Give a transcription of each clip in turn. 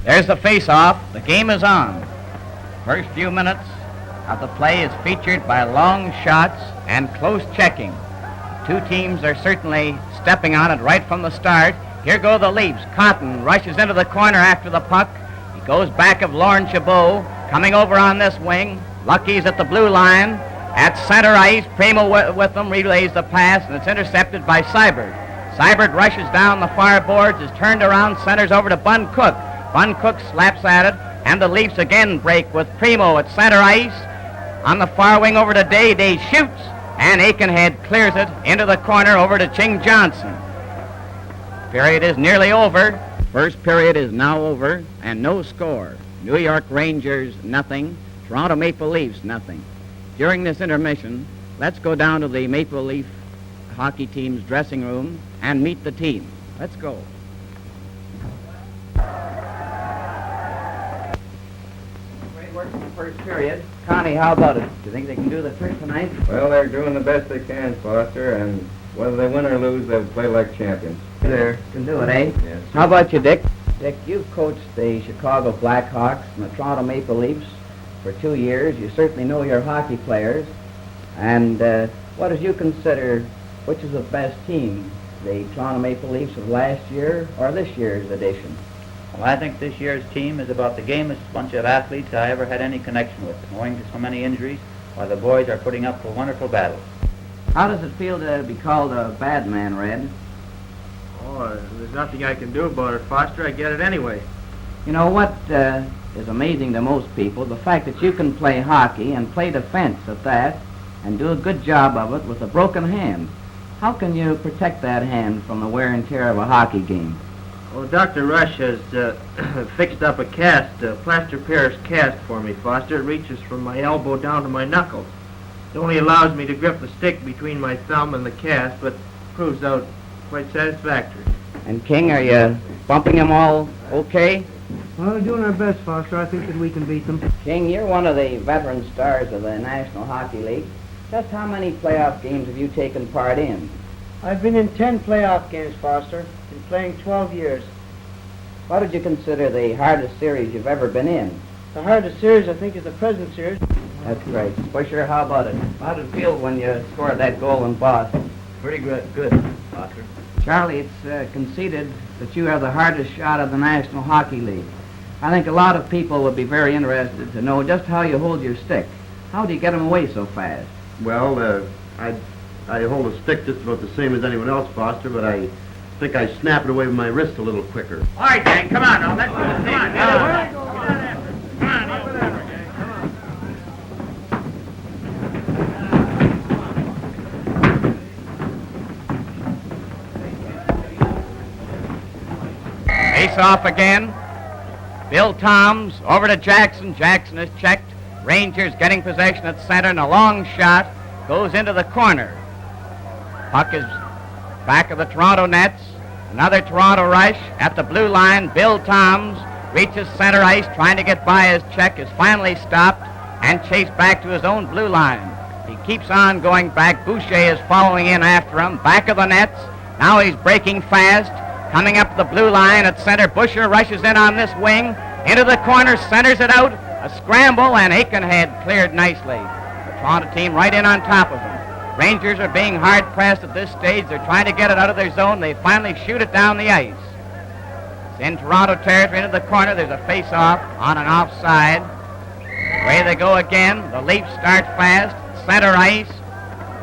There's the face-off. The game is on. First few minutes of the play is featured by long shots and close checking. Two teams are certainly stepping on it right from the start. Here go the Leafs. Cotton rushes into the corner after the puck. He goes back of Lauren Chabot, coming over on this wing. Lucky's at the blue line. At center ice, Primo with them relays the pass, and it's intercepted by Seibert. Seibert rushes down the far boards, is turned around, centers over to Bun Cook. Bun Cook slaps at it, and the Leafs again break with Primo at center ice. On the far wing over to Day. Day shoots, and Aikenhead clears it into the corner over to Ching Johnson. Period is nearly over. First period is now over, and no score. New York Rangers, nothing. Toronto Maple Leafs, nothing. During this intermission, let's go down to the Maple Leaf hockey team's dressing room and meet the team. Let's go. Great work in the first period. Connie, how about it? Do you think they can do the trick tonight? Well, they're doing the best they can, Foster, and whether they win or lose, they'll play like champions. They can do it, eh? Yes. How about you, Dick? Dick, you've coached the Chicago Blackhawks and the Toronto Maple Leafs for 2 years. You certainly know your hockey players. And what do you consider, which is the best team, the Toronto Maple Leafs of last year or this year's edition? Well, I think this year's team is about the gamest bunch of athletes I ever had any connection with, owing to so many injuries, while the boys are putting up a wonderful battle. How does it feel to be called a bad man, Red? Oh, there's nothing I can do about it, Foster. I get it anyway. You know what is amazing to most people? The fact that you can play hockey and play defense at that and do a good job of it with a broken hand. How can you protect that hand from the wear and tear of a hockey game? Well, Dr. Rush has fixed up a cast, a plaster Paris cast for me, Foster. It reaches from my elbow down to my knuckles. It only allows me to grip the stick between my thumb and the cast, but proves out quite satisfactory. And King, are you bumping them all okay? Well, we're doing our best, Foster. I think that we can beat them. King, you're one of the veteran stars of the National Hockey League. Just how many playoff games have you taken part in? I've been in 10 playoff games, Foster. Been playing 12 years. What did you consider the hardest series you've ever been in? The hardest series, I think, is the present series. That's great. Busher, how about it? How did it feel when you scored that goal in Boston? Pretty good, Foster. Charlie, it's conceded that you have the hardest shot of the National Hockey League. I think a lot of people would be very interested to know just how you hold your stick. How do you get them away so fast? Well, I hold a stick just about the same as anyone else, Foster, but I think I snap it away with my wrist a little quicker. All right, gang, come on now. Let's go. Come on. Come on. Face off again. Bill Toms over to Jackson. Jackson is checked. Rangers getting possession at center, and a long shot goes into the corner. Puck is back of the Toronto nets. Another Toronto rush at the blue line. Bill Toms reaches center ice, trying to get by his check, is finally stopped and chased back to his own blue line. He keeps on going back. Boucher is following in after him. Back of the nets. Now he's breaking fast. Coming up the blue line at center. Busher rushes in on this wing. Into the corner, centers it out. A scramble, and Aikenhead cleared nicely. The Toronto team right in on top of him. Rangers are being hard-pressed at this stage. They're trying to get it out of their zone. They finally shoot it down the ice. It's in Toronto territory, into the corner. There's a face-off on an offside. Away they go again. The Leafs start fast. Center ice.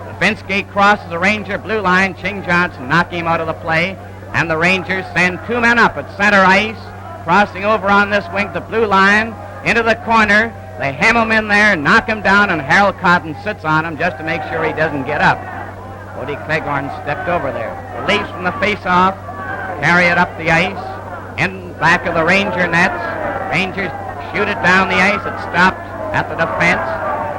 Levinsky crosses the Ranger blue line. Ching Johnson knocking him out of the play. And the Rangers send two men up at center ice. Crossing over on this wing to the blue line. Into the corner. They hem him in there, knock him down, and Harold Cotton sits on him just to make sure he doesn't get up. Cody Cleghorn stepped over there. The Leafs from the face-off carry it up the ice. In back of the Ranger nets. Rangers shoot it down the ice. It's stopped at the defense.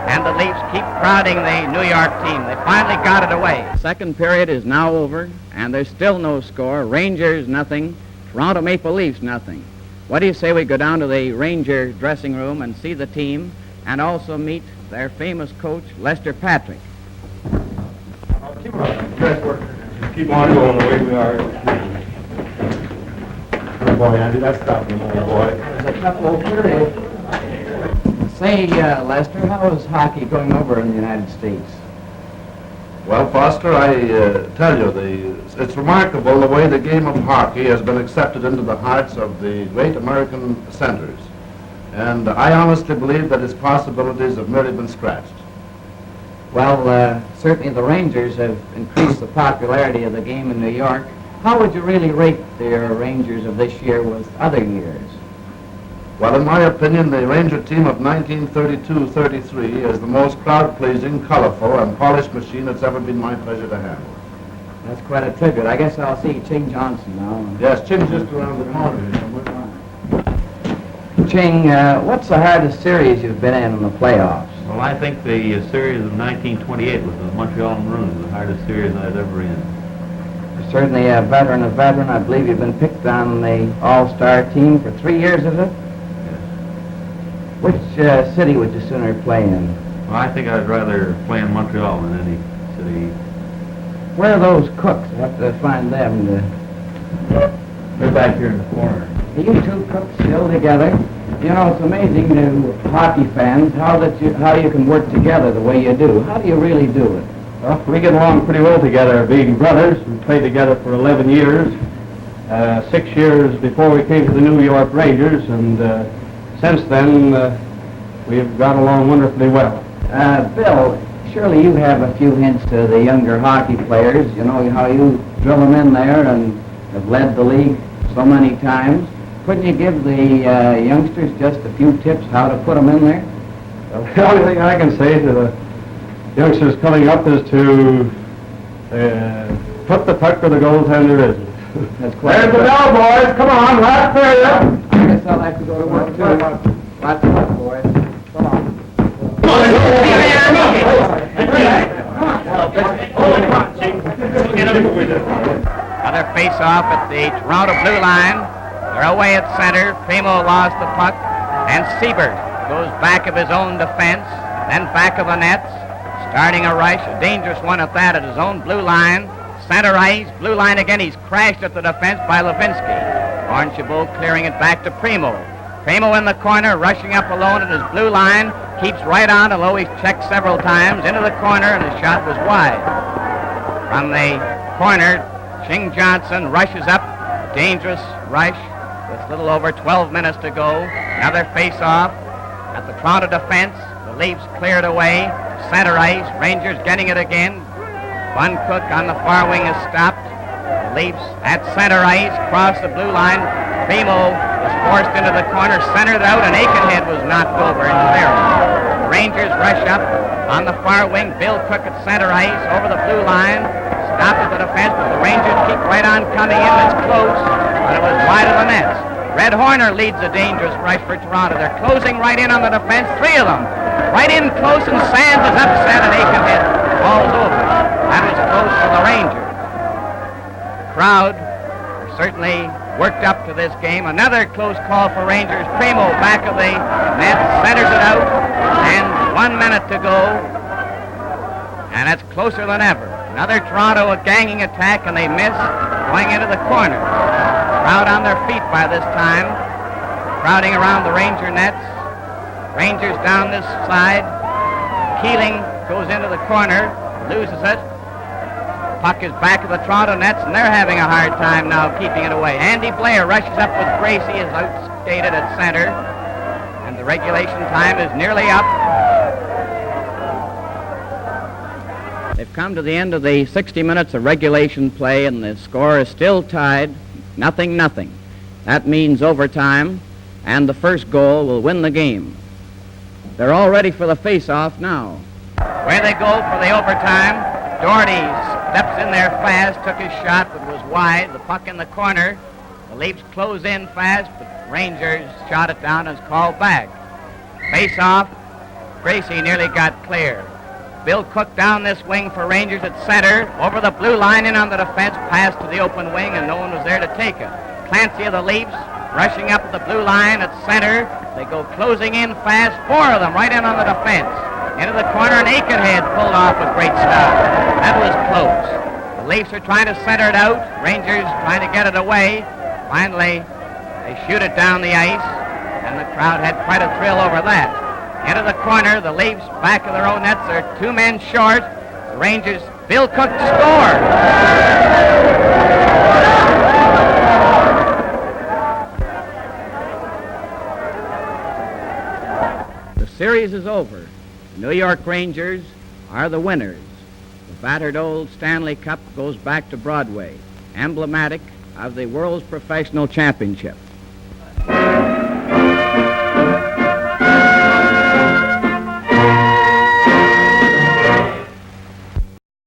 And the Leafs keep crowding the New York team. They finally got it away. Second period is now over, and there's still no score. Rangers, nothing. Toronto Maple Leafs, nothing. What do you say we go down to the Ranger dressing room and see the team and also meet their famous coach, Lester Patrick? Keep on going the way we are. Good boy, Andy. That's stopping, old boy. There's a couple of period. Say, Lester, how is hockey going over in the United States? Well, Foster, I tell you, it's remarkable the way the game of hockey has been accepted into the hearts of the great American centers. And I honestly believe that its possibilities have merely been scratched. Well, certainly the Rangers have increased the popularity of the game in New York. How would you really rate the Rangers of this year with other years? Well, in my opinion, the Ranger team of 1932-33 is the most crowd-pleasing, colorful, and polished machine it's ever been my pleasure to handle. That's quite a tribute. I guess I'll see Ching Johnson now. Yes, Ching's just around the corner here somewhere. Ching, what's the hardest series you've been in the playoffs? Well, I think the series of 1928 with the Montreal Maroons, the hardest series I was ever in. You're certainly a veteran of veteran. I believe you've been picked on the All-Star team for 3 years, is it? Which city would you sooner play in? Well, I think I'd rather play in Montreal than any city. Where are those cooks? I have to find them. They're back here in the corner. Are you two cooks still together? You know, it's amazing to hockey fans how you can work together the way you do. How do you really do it? Well, we get along pretty well together, being brothers. We played together for 11 years, 6 years before we came to the New York Rangers, and since then we've got along wonderfully well. Bill, surely you have a few hints to the younger hockey players. You know how you drill them in there and have led the league so many times. Couldn't you give the youngsters just a few tips how to put them in there? Well, the only thing I can say to the youngsters coming up is to put the puck where the goaltender isn't. That's quite There's the bell, boys. Come on, last period. I guess I'll have to go to work too. Lots of luck, boys. Come on. Another face-off at the Toronto blue line. They're away at center. Primo lost the puck. And Siebert goes back of his own defense, then back of the nets, starting a rush, a dangerous one at that, at his own blue line. Center ice, blue line again. He's crashed at the defense by Levinsky. Orange Chabot clearing it back to Primo. Primo in the corner, rushing up alone at his blue line. Keeps right on, although he's checked several times, into the corner, and his shot was wide. From the corner, Ching Johnson rushes up. Dangerous rush with a little over 12 minutes to go. Another face-off at the Toronto defense. The Leafs cleared away. Center ice, Rangers getting it again. Bun Cook on the far wing is stopped. The Leafs at center ice, cross the blue line. Primo is forced into the corner, centered out, and Aikenhead was knocked over in clearance. The Rangers rush up on the far wing. Bill Cook at center ice, over the blue line. Stopped at the defense, but the Rangers keep right on coming in. It's close, but it was wide of the nets. Red Horner leads a dangerous rush for Toronto. They're closing right in on the defense, 3 of them. Right in close, and Sands is upset, and Aikenhead falls over. That was close for the Rangers. The crowd are certainly worked up to this game. Another close call for Rangers. Primo back of the net, centers it out, and 1 minute to go. And it's closer than ever. Another Toronto ganging attack, and they miss, going into the corner. Crowd on their feet by this time, crowding around the Ranger nets. Rangers down this side. Keeling goes into the corner, loses it. Puck is back of the Toronto nets, and they're having a hard time now keeping it away. Andy Blair rushes up with Gracie, is outskated at center, and the regulation time is nearly up. They've come to the end of the 60 minutes of regulation play, and the score is still tied, 0-0. That means overtime, and the first goal will win the game. They're all ready for the face-off now. Away they go for the overtime. Doherty steps in there fast, took his shot, but was wide. The puck in the corner. The Leafs close in fast, but Rangers shot it down and is called back. Face-off. Gracie nearly got clear. Bill Cook down this wing for Rangers at center. Over the blue line, in on the defense, pass to the open wing, and no one was there to take it. Clancy of the Leafs rushing up the blue line at center. They go closing in fast, 4 of them right in on the defense. Into the corner, and Aikenhead pulled off a great stop. That was close. The Leafs are trying to center it out. Rangers trying to get it away. Finally, They shoot it down the ice, and the crowd had quite a thrill over that. Into the corner, the Leafs back of their own nets. They're 2 men short. The Rangers, Bill Cook scored. The series is over. The New York Rangers are the winners. The battered old Stanley Cup goes back to Broadway, emblematic of the World's Professional Championship.